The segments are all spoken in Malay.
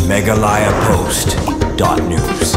megalayapost.news.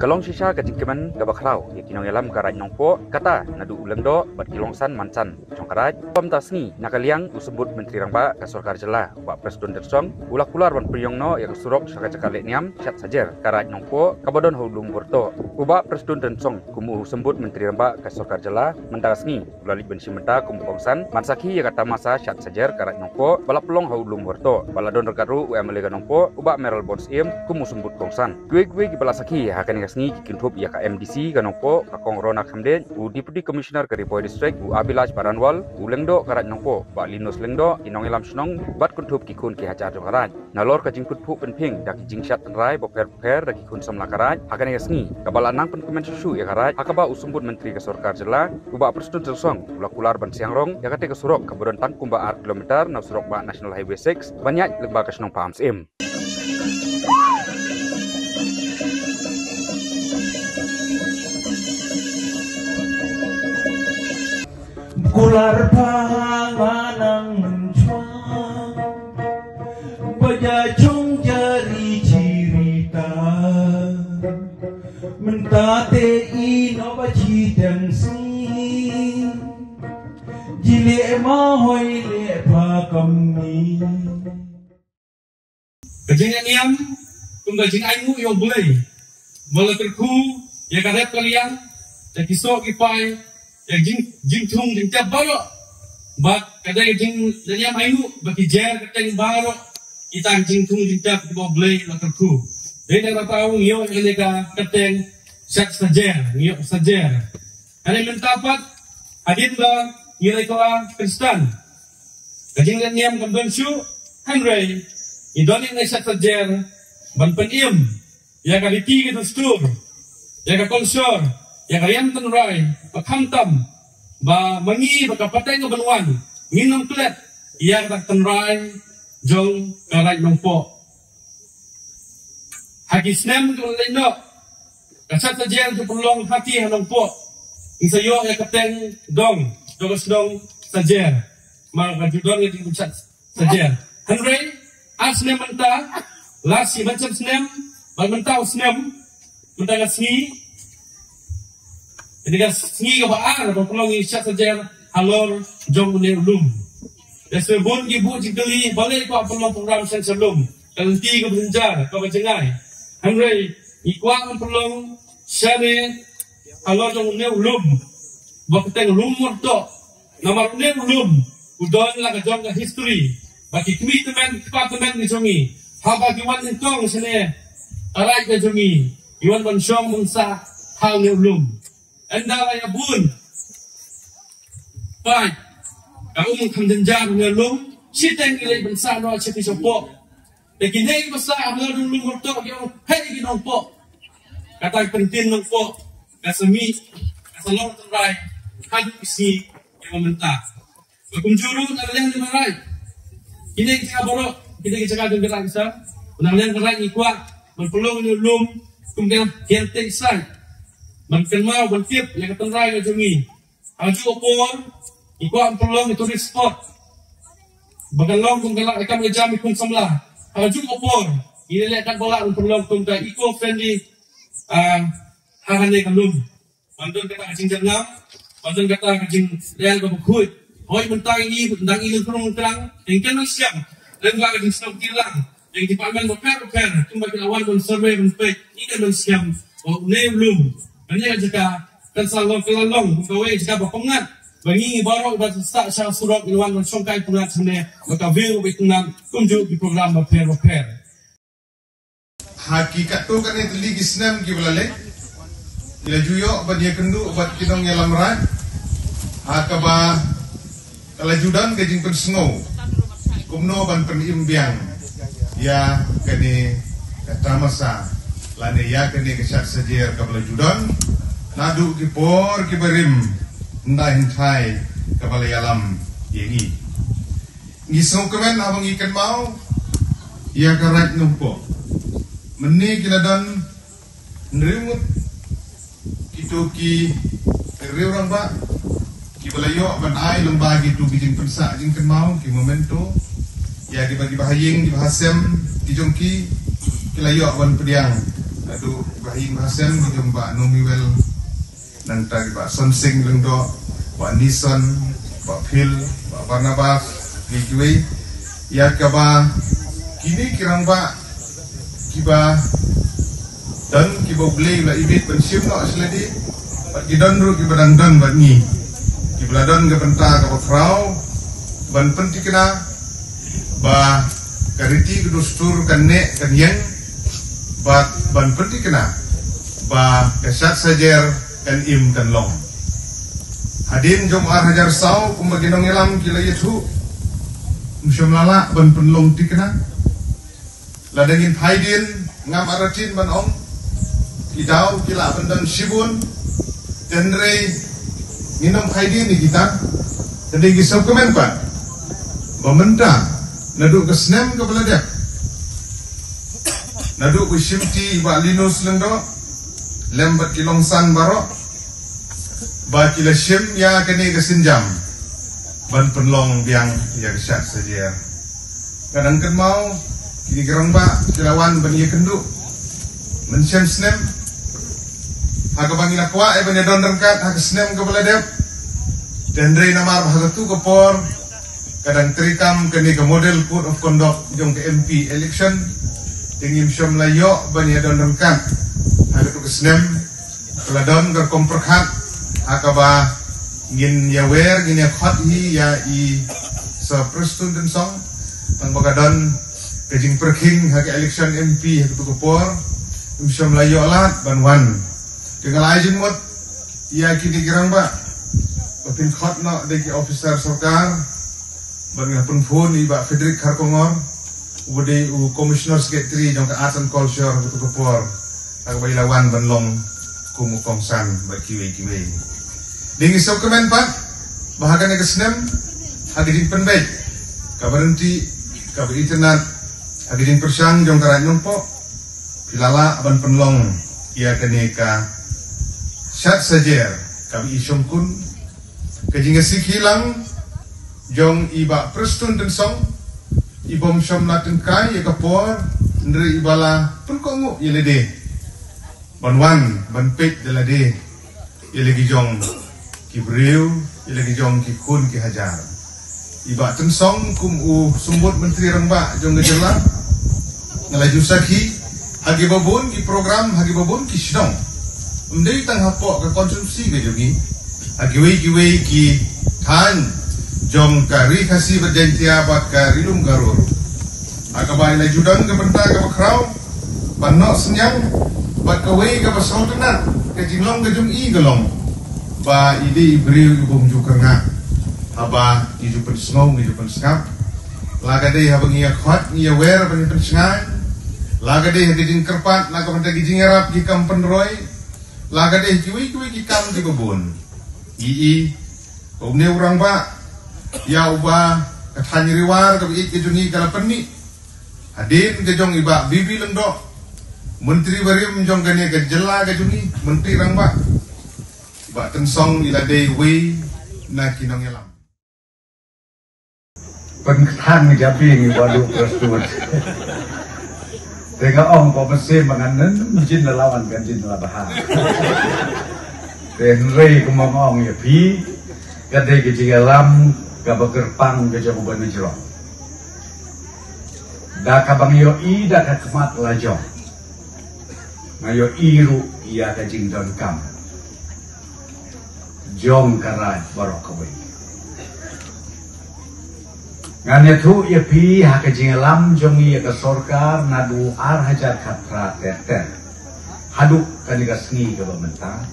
Kalong sisa kajingkeman gabakrau yakinong yalam karaj nongpo kata nadu ulengdo bat kilongsan mancan congkaraj pamtasni nakaliang usebut menteri rangba ka sorkar jela ba presiden dersong ulak kular ban priyongno ya surok saka cakale niam chat sajer karaj nongpo kabadon hulung borto uba presiden dersong kumu usebut menteri rangba ka sorkar jela mendagasni ulalik bensi menta kumu kongsan mansaki ya kata masa chat sajer karaj nongpo balap pelong hulung borto baladon rekaru uamlega nongpo uba meral bonds im kumu sembut kongsan gue gibalasaki hakan ni kintup ya ka MDC ganongpo kakong Rona Khamden u Deputy Commissioner ka Ripoy District u Abilaj Baranwal u lengdo karat nongpo ba Linus lengdo inong ilam snong bat kuntup kikun ki hajar karat nalor ka jingkut pu penping dak jingshat rai boper dak kikun samla karat akan yasni kabala nang pen komen susu ya karat akaba usumbut menteri ka sorkar jela u ba presiden tersong ulakular ban siangrong ya kate ka surok ka berontang kumba art kilometer na surok ba National Highway 6 banyak legba ka snong pams im Kular panganang mencuat Bajajong jari cerita Mentate ino bacitang si Jile mahoy lepa kami Kajing niam tung kajing aingu yo boleh Bola terku ya karep kalian ya kisok ipai yang jing tung jing tiap baru, bak kadang jing dania mainu bagi jer kadang baru kita jing tung jing tiap di bawah belai lakuku. Jadi kita tahu yo mereka kadang set saja, yo saja. Hari mentapat adit lah mereka Kristen. Kajing dania konvensi Henry, idoni ngai set saja, ban peniem, ya kaliti gitu stur, ya konsor. Ya kalian tenrai, bakhamtam, ba mangi bakapatay ng banuan, minum kulit, iya tak tenrai, jong karay nongpo. Hagisnem kung lino, kasat sa diyan kupulong hati hanongpo, insayo ya kateng dong, dolos dong sa diyan, mga kajudong yung kusat sa diyan. Henry, asnem menta, lasi macam snem, balmenta usnem, menta ngasni, jadi kan sengi ke baar, berpulang isyak saja halor jom ulum. Dasar bon ibu jikeli balik kau pulang program senselum. Kanti ke benjar kau berjengai. Henry ikuang pulang syane halor jom ulum. Bakateng rumor to. Nama ulum udon lah kejong ke history. Bagi departemen ni jongi. Haba kiwan entong sini. Arai ke jongi. Iwan bansyong mengsa hal ni ulum. Anda raya bun, baik. Kamu mengkamdenjar mengelum, siteng ilai bangsa no ceti sopok. Dekine besar mengelum lumur tok yang hei ginompo. Kata penting nompo, kasemi, kasalor terai, hadu isi yang mementah. Berkunjuru naleng di marai. Kini kita borok, kita cakap dengan kita. Naleng kerai ikwa, berpeluang mengelum, kemudian hiantek sai. Menkenal bertip yang ketenrai ke jungi. Aju opor, ikut ampulong itu di spot. Bagalong kung galak ikan ngejam ikun semlah. Aju opor, ini lekat bolak ampulong kung ka eco friendly hahane kalum. Bandun kata kacing jernam, bandun kata kacing real babukut. Hoi mentang ini, mentang ini kurung terang, yang kena siang. Lengkak kacing senang kilang. Yang dipaman berper-per, kembali awal dan survey menpek, ini kan siang. Oh, ne belum. Banyak jika kan salong kelalong gawe jika bapengat bangi baru bersak sa surat ilwan songkai pengat sene maka view bitunan tunjuk di program repair. Hakikat tu kan itu lagi senam kibalale ila juyo badia kendu obat kinong yalam rat hakaba kalajudan gajing pensno kumno ban penimbiang ya kani kata masa lane ya kene kesat sajer kabla judon nadu kipor kiberim nda hintai kabla yalam yengi ngisong kemen abang ikan mau ya karat numpo meni kiladan nerimut kitoki riurang ba balayo banai lembagi tu bijing pensa jing ken mau ki momento ya di bagi bahaying di bahasem di jongki kilayo ban pediang adu bahaying bahasem di jomba nomiwel nanta di ba sonsing lengdo ba nison ba phil ba barnabas di juai ya kaba kini kirang ba kiba dan kiba blay la ibit pensim no asledi ba kidon ru kiba dan ba ni Kibeladon ke pentah ke bakrau ban penti kena ba kariti kedustur kan nek kan yang ban penti kena ba kesat sajer kan im kan long hadin jom ar hajar sau kumaginong ilam kila yetu musyam lala ban penlong ti kena ladangin haidin ngam aratin ban ong idau kila bendan sibun tenrei minum haidi ni kita jadi gisau kemen pak pemerintah naduk ke senem ke beladak naduk ke simti iba linus lendo lembat kilongsan barok ba kila sim ya kene ke senjam ban penlong biang ya kesat saja kadang kan mau kini gerang pak kelawan ban ye kenduk mensiam senem Haka bangila kwa ban don rangkat haka senem ke beladep dan dari namar haka tu ke por kadang terikam kini ke model code of conduct jong ke MP election tingim syam layo ban don rangkat haka tu ke senem keladon ke komperhat haka ba ngin yawer ngin ya khot hi ya i sa prestun dan song ang bagadon kajing perking haka election MP haka tu ke por syam layo lat ban wan dengan lain mot ia kini gerang ba pin khot no deki officer sarkar bangga penfun iba Frederick Harkongor ubade u commissioner secretary jong ke art and culture betu kepor ang bailawan banlong kumukongsan ba kiwe dingi sok kemen pak bahagan ke senem hadirin penbaik kabarenti kabar internet hadirin persang jong karan nyompo pilala ban penlong ia keneka Syat sajer kami isyong kun kajing asik hilang jong iba prestun dan song ibom syam latin kai ya kapor ndri ibala pun kongu yelede banwan banpek delade yelegi jong kibriu yelegi jong kikun ki hajar iba ten song kum u sumbut menteri rangba jong gejela ngalaju sakhi hagi babun ki program hagi babun ki sidong Mendai tang hapok ke konsumsi ke jogi agiwe ki tan jong kari kasih berjantia bat kari lum garur akabai la judan ke benta ke bakrau panok senyang bat kawe ke basau tenat ke jinglong ke jong i gelong ba ide ibriu ibum jukerna aba iju pensngau iju pensngap laga dei habang iya khot iya wer ban pensngan laga dei hagijing kerpat laga benta gijing erap gi kampen roy laga deh kiwi ki kam di kebun ii umne urang ba ya uba kathanyi riwar ke ik jungi kala penni hadin ke jong iba bibi lendo menteri barim jong gane ke jela ke jungi menteri rang ba ba tensong ila dei we na kinong elam pengkhan jabi ni waduh prestut Tengah ong kau mesti menganen jin lawan kan jin labahan. Tenrei kumong ya pi, kadai kejigalam kabagerpang kejamuban jero. Da kabang yo I da kakmat lajong. Ngayo iru ia kajing don kam. Jong karai barokawi. Nganya tu ia pi hak jingalam jong ia ke sorkar nadu ar hajar khatra ter haduk kaniga sengi ke pemerintah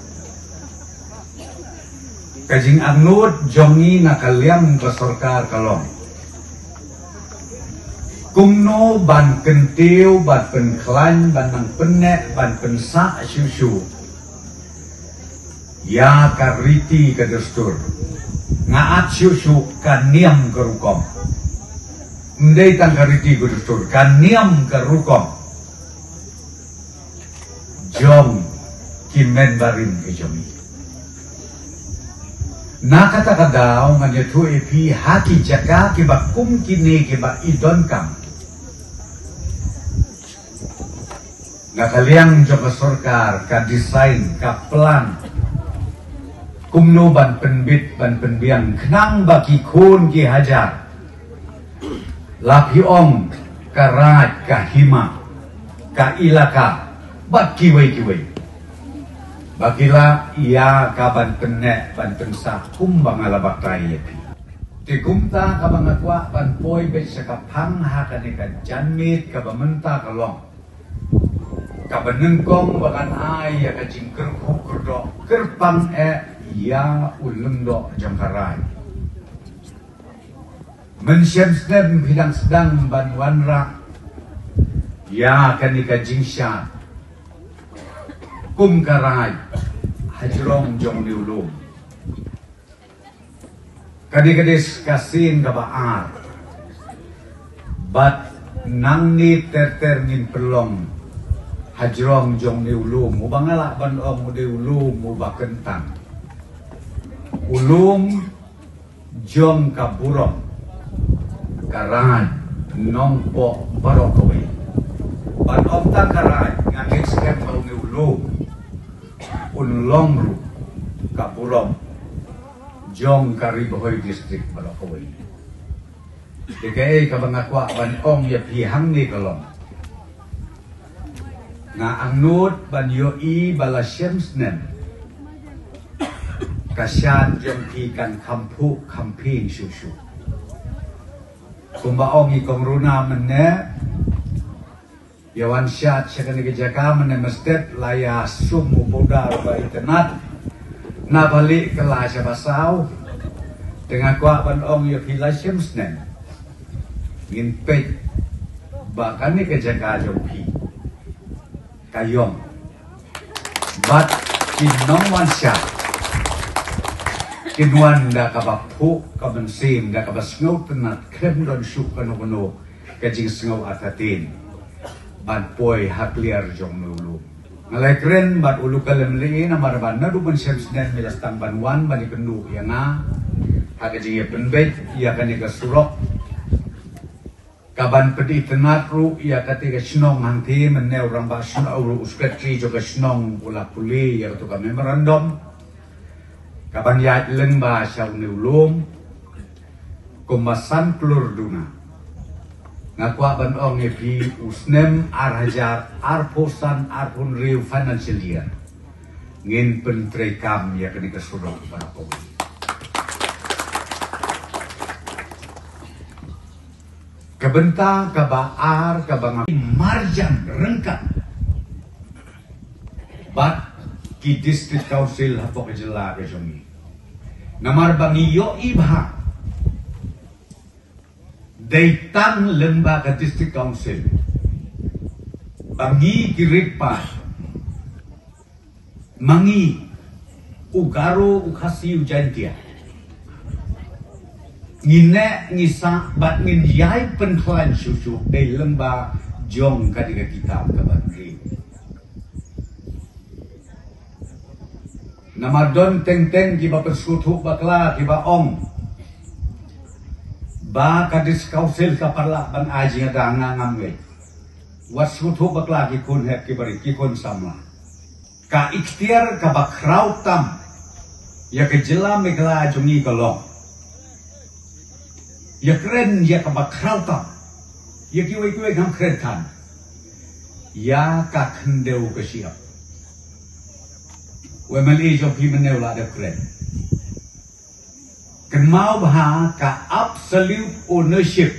kajing anut jongi nakaliam ke sorkar kalong kumno ban kentiu ban penklan ban nang penek ban pensak syusyu ya kariti ke destur ngaat syusyu kaniam ke rukom Mendai tang kariti gudustur kaniam kerukom jom kimen barin ke jomi Nakata daw manyato epi hati jaka kiba kum kini kiba idon kam. Nakaliang joko sorkar ka desain ka plan. Kumno ban penbit ban penbiang kenang baki kun ki hajar. Lapi ong ka raj ka hima ka ilaka bat kiwai. Bagilah ia kaban penek ban pensa kumbang alabak raya pi. Ti kumta kabang akwa ban poi bet sekapang hakane ka janmit kabamenta kalong. Kabanengkong bakan ai ya ka jingker kukurdo kerpang ia ulendo jangkarai. Mensyem bidang sedang ban wanra ya kanika jingshan. Kum karai hajrong jong diulung kadis kasin kabaar bat nang ni ter ngin pelong hajrong jong diulung mu bangala ban ong diulung mu bakentang ulung jong kaburong karai nongpo barokowe ban ong tang karai ngangit skem bau diulung Unlongru Kapulong Jong Karibohoy District Balakaway. Dikay kabangakwa ban ong ya pihang ni kalong. Nga ang nut ban yoi balasyems-nem. Kasyan jong pikan kampu kamping susu. Kumbaong ikong runa mene Yawan syat syakani kejaka menemestet laya sumu bodar ba internet na balik ke la syabasau dengan kuat ban ong ya filasyams nen ngin pet bahkan ni kejaka jopi kayong bat kinong wan syat kinwan da kabapu kabensim da kabasngau tenat krem don syuk kanu kajing sngau atatin ban poi hakliar jong nulu ngalai keren bat ulu kalem li na marban na duban syamsnen milas tamban wan bani kendu ya nga hakaji ya penbet ya kanika surok kaban pedi tenatru ya katika snong hanti meneu ramba snong uskretri juga snong ula puli ya tu ka memorandum kaban ya leng ba syau nulum kumasan klur duna ngakwa ban ong epi usnem arhajar arposan arpun riu financial year ngin pentrekam ya kini kesurok barako kebenta kabaar kabang marjan rengkat bat ki district council hapok jela ke jongi namar bangi yo ibha Daitang lembaga district council bangi kiripa mangi ugaro ukasi ujantia ngine ngisa bat ngin yai pentuan susu dari lemba jong kadika kitab kabandri nama don teng kiba persutu bakla kiba ong ba kadis kausil kaparla ban aji ada ngamwe wasutu bakla ki kun het ki bari ki kun samla ka ikhtiar ka bakrau tam ya ke jela megla jungi kolong ya keren ya ka bakrau tam ya ki wei ngam keren tan ya ka kendeu ke siap we mali jo pi meneu la de keren Kemau bah ka absolute ownership.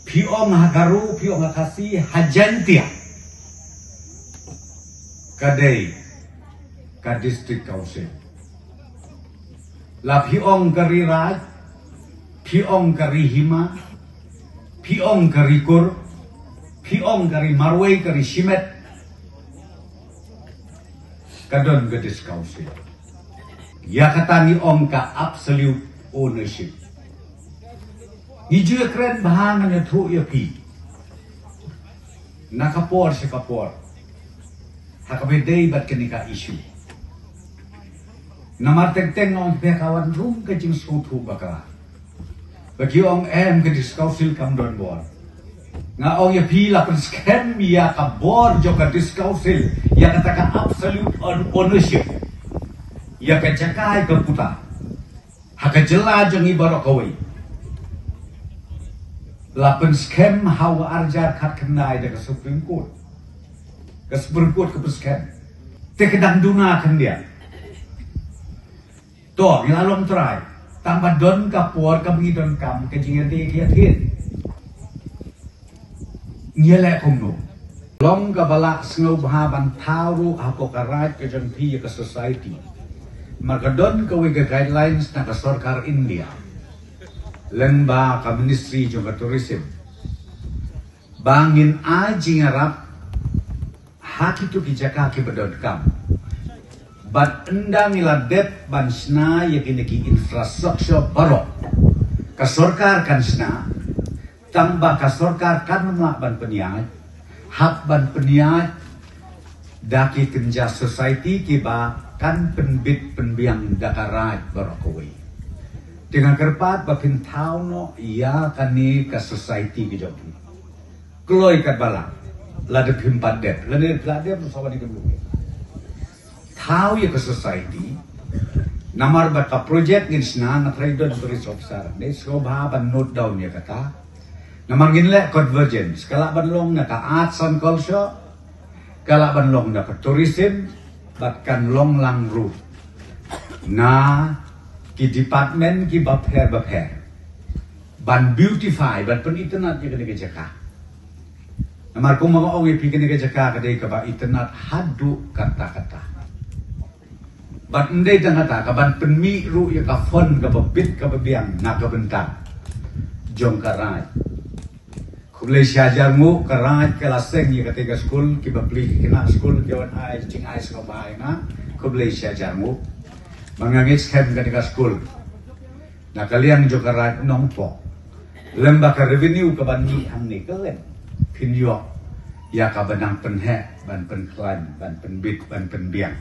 Piong hakaru, piong hakasi hajantia. Kadai, ka district council. La piong kari raj, piong kari hima, piong kari kur, piong kari marway kari shimet. Kadon ka district council. Ya katani ong ka absolute ownership. Iju keren bahangan ya thu ya pi. Nakapor si kapor. Hakabedei bat kenika issue. Namar teng-teng ong pe kawan rum ke jing sutu bakala. Bagi ong ke diskau fil kam don bor. Nga ong ya pila pen scam ya ka bor joka diskau fil ya katakan absolute ownership. Ya ka cakai ke puta. Haka jela jeng ibarat kawai. Lapen scam hawa arjar kat kenai de ke Supreme Court. Ke Supreme Court ke scam. Te kedang duna kan dia. Toh ngilalom try. Tambah don kapuar kami don kam kejingan dia kiatin. Ngialek kumno. Long kabalak sengau bahaban taru apokarat ke jengpi ke society. Maka don kawi ke guidelines na ke Sarkar India. Lemba ka Ministry juga Tourism. Bangin aji ngarap haki tu kijaka ki bedon kam. Bat endang ila det ban sna yakini ki infrastruktur barok. Ka Sarkar kan sna tambah ka Sarkar kan mak ban peniat hak ban peniat daki kenja society ki ba kan penbit penbiang dakarat barokoi. Dengan kerpat bakin tau no ia kani ka society ki joki. Kloi kat bala. Lada pimpat det. Lada pelade bersama di kedua. Tau ya ke society. Namar bat ka project ngin sna na trader tourist officer. They so ban note down ya kata. Namar ngin le convergence. Kala ban long na ka arts and culture. Kala ban long na ka tourism. Bat kan long lang route. Na ki department ki bapher. Ban beautify ban pen internet ya kene jaka. Namar kung mga ong ipikin ni jaka kadai ka ba internet hadu kata-kata. Bat ndai tangata kaban penmi ru ya ka fon ka bit ka biang na ka bentar. Jong karai. Kublai syajar mu karai kelaseng ya ketiga school ki bapli kina school jawan ai cing ai so bai na kublai syajar mu. Mangangis kem ketiga school. Na kalian jo karai nongpo. Lembaga revenue ka bani ang ni kelen. Pinyo ya ka benang penhe ban penklan ban penbit ban penbiang.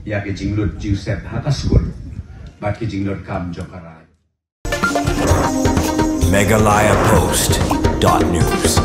Ya ke jinglud Joseph haka school bat ke jinglud kam jokarai Meghalaya Post.news